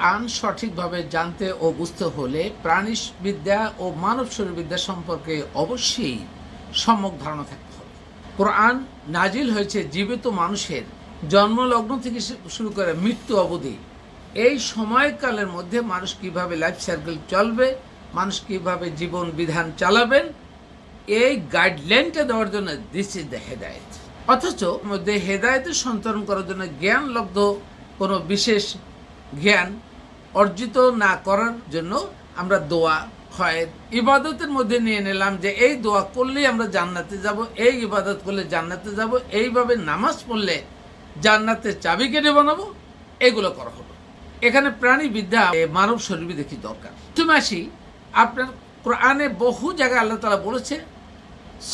কোরআন সঠিকভাবে জানতে ও বুঝতে হলে প্রাণীবিদ্যা ও মানব শরীরবিদ্যা সম্পর্কে অবশ্যই সম্যক ধারণা থাকতে হবে। কোরআন নাজিল হয়েছে জীবিত মানুষের জন্মলগ্ন থেকে শুরু করে মৃত্যু অবধি এই সময়কালের মধ্যে মানুষ কিভাবে লাইফ সার্কেল চলবে, মানুষ কিভাবে জীবন বিধান চালাবেন, এই গাইডলাইনটা দেওয়ার জন্য দিস ইজ দ্য হেদায়েত। অথচ মধ্যে হেদায়েতের সন্তরণ করার জন্য জ্ঞানলব্ধ কোনো বিশেষ জ্ঞান অর্জিত না করার জন্য আমরা দোয়া হয় ইবাদতের মধ্যে নিয়ে নিলাম যে এই দোয়া করলেই আমরা জান্নাতে যাব, এই ইবাদত করলে জান্নাতে যাব, এইভাবে নামাজ পড়লে জান্নাতের চাবি কেটে বানাবো, এগুলো করা হলো। এখানে প্রাণীবিদ্যা মানব শরীরবিদ্যা কি দরকার? তুমি আসি আপনার কোরআনে বহু জায়গায় আল্লাহ তাআলা বলেছে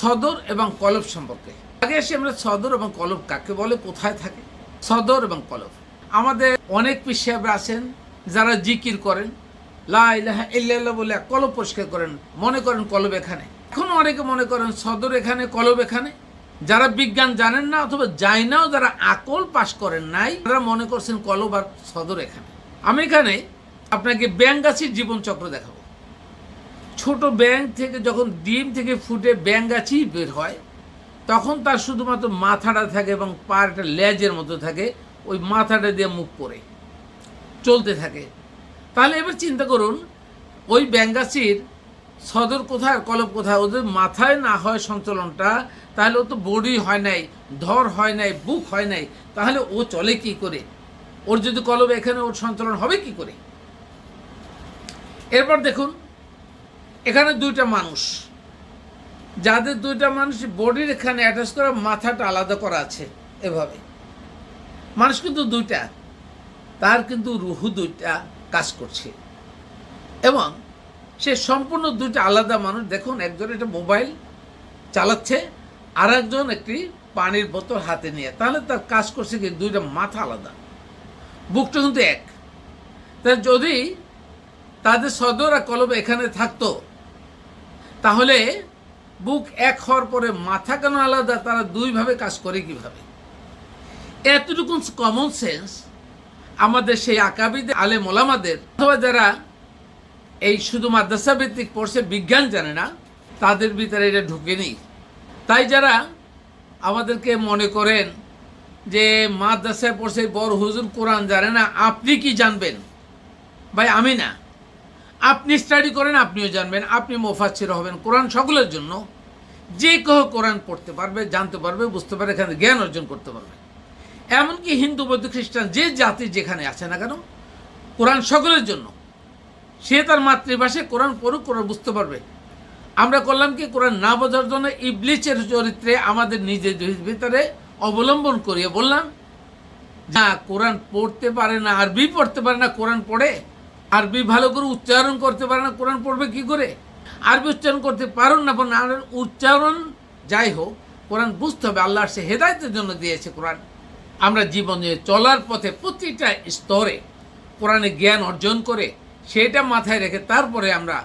সদর এবং কলব সম্পর্কে। আগে এসে আমরা সদর এবং কলব কাকে বলে, কোথায় থাকে? সদর এবং কলব আমাদের অনেক পীর সাহেবরা আছেন যারা জিকির করেন, লা ইলাহা ইল্লাল্লাহ বলে কলব পরিষ্কার করেন, মনে করেন কলব এখানে। এখনো অনেকে মনে করেন সদর এখানে, কলব এখানে। যারা বিজ্ঞান জানেন না অথবা যায় নাও, যারা আকল পাশ করেন নাই, তারা মনে করছেন কলব আর সদর এখানে। আমি এখানে আপনাকে ব্যাঙ গাছির জীবনচক্র দেখাবো। ছোট ব্যাঙ থেকে যখন ডিম থেকে ফুটে ব্যাঙ গাছি বের হয়, তখন তার শুধুমাত্র মাথাটা থাকে এবং পার একটা লেজের মতো থাকে, ওই মাথাটা দিয়ে মুখ করে চলতে থাকে। তাহলে এবার চিন্তা করুন, ওই ব্যাঙগাছির সদর কোথায় আর কলব কোথায়? ওদের মাথায় না হয় সঞ্চালনটা, তাহলে ও তো বডি হয় নাই, ধর হয় নাই, বুক হয় নাই, তাহলে ও চলে কি করে? ওর যদি কলব এখানে, ওর সঞ্চালন হবে কি করে? এরপর দেখুন, এখানে দুইটা মানুষ, যাদের দুইটা মানুষ বডির এখানে অ্যাটাচ করা, মাথাটা আলাদা করা আছে এভাবে। মানুষ কিন্তু দুইটা, তার কিন্তু রুহু দুইটা কাজ করছে এবং সে সম্পূর্ণ দুইটা আলাদা মানুষ। দেখুন, একজন একটা মোবাইল চালাচ্ছে, আর একজন একটি পানির বোতল হাতে নিয়ে, তাহলে তার কাজ করছে কি? দুইটা মাথা আলাদা, বুকটা কিন্তু এক। তাই যদি তাদের সদর আর কলব এখানে থাকতো, তাহলে বুক এক হওয়ার পরে মাথা কেন আলাদা? তারা দুইভাবে কাজ করে কিভাবে? এতটুকু কমন সেন্স আমাদের সেই আকাবিদের আলেম ওলামাদের অথবা যারা এই শুধু মাদ্রাসা ভিত্তিক পড়ছে, বিজ্ঞান জানে না, তাদের ভিতরে এটা ঢুকেনি। তাই যারা আমাদেরকে মনে করেন যে মাদ্রাসায় পড়ছে বড় হুজুর কোরআন জানে না, আপনি কি জানবেন? ভাই আমি না, আপনি স্টাডি করেন, আপনিও জানবেন, আপনি মুফাসসির হবেন। কোরআন সকলের জন্য, যে কেউ কোরআন পড়তে পারবে, জানতে পারবে, বুঝতে পারবে, এখানে জ্ঞান অর্জন করতে পারবে। এমনকি হিন্দু, বৌদ্ধ, খ্রিস্টান যে জাতি যেখানে আছে না কেন, কোরআন সকলের জন্য। সে তার মাতৃভাষায় কোরআন পড়ুক, কোরআন বুঝতে পারবে। আমরা করলাম কি? কোরআন না বোঝার জন্য ইবলিসের চরিত্রে আমাদের নিজের ভিতরে অবলম্বন করিয়ে বললাম, না কোরআন পড়তে পারে না, আরবি পড়তে পারে না, কোরআন পড়ে, আরবি ভালো করে উচ্চারণ করতে পারে না, কোরআন পড়বে কি করে? আরবি উচ্চারণ করতে পারুন না, উচ্চারণ যাই হোক, কোরআন বুঝতে হবে। আল্লাহ সে হেদায়েতের জন্য দিয়েছে কোরআন। আমরা জীবনে চলার পথে প্রতিটা স্তরে কোরআনে জ্ঞান অর্জন করে সেটা মাথায় রেখে তারপরে আমরা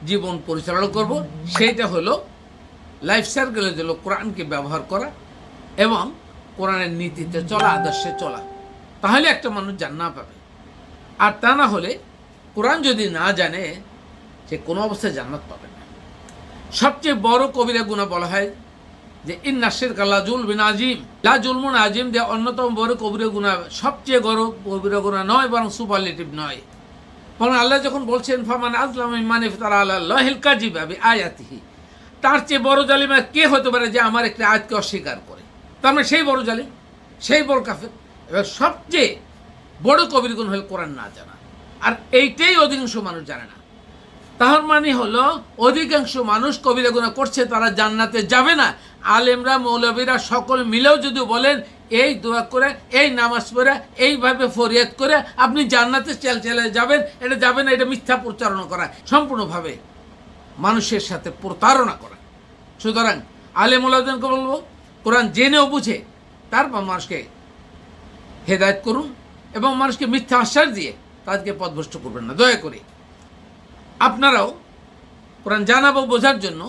জীবন পরিচালনা করব। সেইটা হলো লাইফ সার্কেলের জন্য কোরআনকে ব্যবহার করা এবং কোরআনের নীতিতে চলা, আদর্শে চলা। তাহলে একটা মানুষ জান্নাত পাবে। আর তা না হলে কোরআন যদি না জানে, সে কোনো অবস্থায় জান্নাত পাবে না। সবচেয়ে বড় কবিরা গুনাহ বলা হয় যে ইন্না শিরকা লা যুলমুন আযীম, লা যুলমুন আযীম, যে অন্যতম বড় কবিরা গুনাহ, সবচেয়ে বড় কবিরা গুনাহ নয়, বরং সুপারলেটিভ নয়। কারণ আল্লাহ যখন বলছেন ফামান আযলামু মিম্মান ইফতারা আলাল্লাহিল কাযিবা বিআয়াতিহি, তার চেয়ে বড় জালিম আর কে হতে পারে যে আমার একটা আয়াতকে অস্বীকার করে? তার মানে সেই বড় জালিম, সেই বড় কাফের। এবার সবচেয়ে বড় কবির গুণ হল কোরআন না জানা, আর এইটাই অধিকাংশ মানুষ জানে না। তার মানে হলো অধিকাংশ মানুষ কবিরা গুনাহ করছে, তারা জান্নাতে যাবে না। আলেমরা, মৌলবীরা সকল মিলেও যদি বলেন এই দোয়া করে, এই নামাজ পড়ে, এইভাবে ফরিয়াদ করে আপনি জান্নাতে চলে যাবেন, এটা যাবে না, এটা মিথ্যা প্রচারণা করা, সম্পূর্ণভাবে মানুষের সাথে প্রতারণা করা। সুতরাং আলেম ওলামাদেরকে বলবো, কোরআন জেনেও বুঝে তারপর মানুষকে হেদায়েত করুন এবং মানুষকে মিথ্যা আশ্বাস দিয়ে তাদেরকে পথভ্রষ্ট করবেন না, দয়া করে। আপনারাও কোরআন জানাবো বোঝার জন্য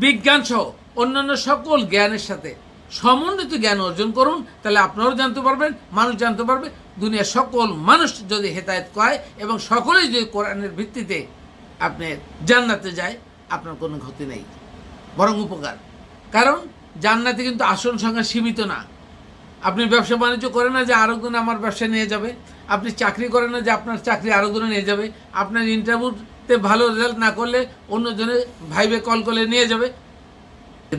বিজ্ঞান সহ অন্যান্য সকল জ্ঞানের সাথে সমন্বিত জ্ঞান অর্জন করুন। তাহলে আপনারাও জানতে পারবেন, মানুষ জানতে পারবে, দুনিয়ার সকল মানুষ যদি হেদায়েত পায় এবং সকলেই যদি কোরআনের ভিত্তিতে আপনি জান্নাতে যায়, আপনার কোনো ক্ষতি নেই, বরং উপকার। কারণ জান্নাতে কিন্তু আসন সংখ্যা সীমিত না। আপনি ব্যবসা বাণিজ্য করেন না যে আরও গুণে আমার ব্যবসা নিয়ে যাবে, আপনি চাকরি করেন না যে আপনার চাকরি আরও গুণে নিয়ে যাবে, আপনার ইন্টারভিউতে ভালো রেজাল্ট না করলে অন্যজনে ভাইবে কল করে নিয়ে যাবে।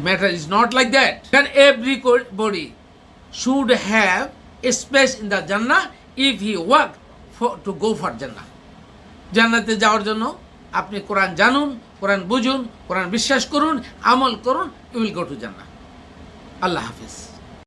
Matter is not like that. Can everybody should have a space in the জান্নাহ if he work to go for জান্নাহ। জান্নাতে যাওয়ার জন্য আপনি কোরআন জানুন, কোরআন বুঝুন, কোরআন বিশ্বাস করুন, আমল করুন, you will go to Jannah. Allah Hafiz.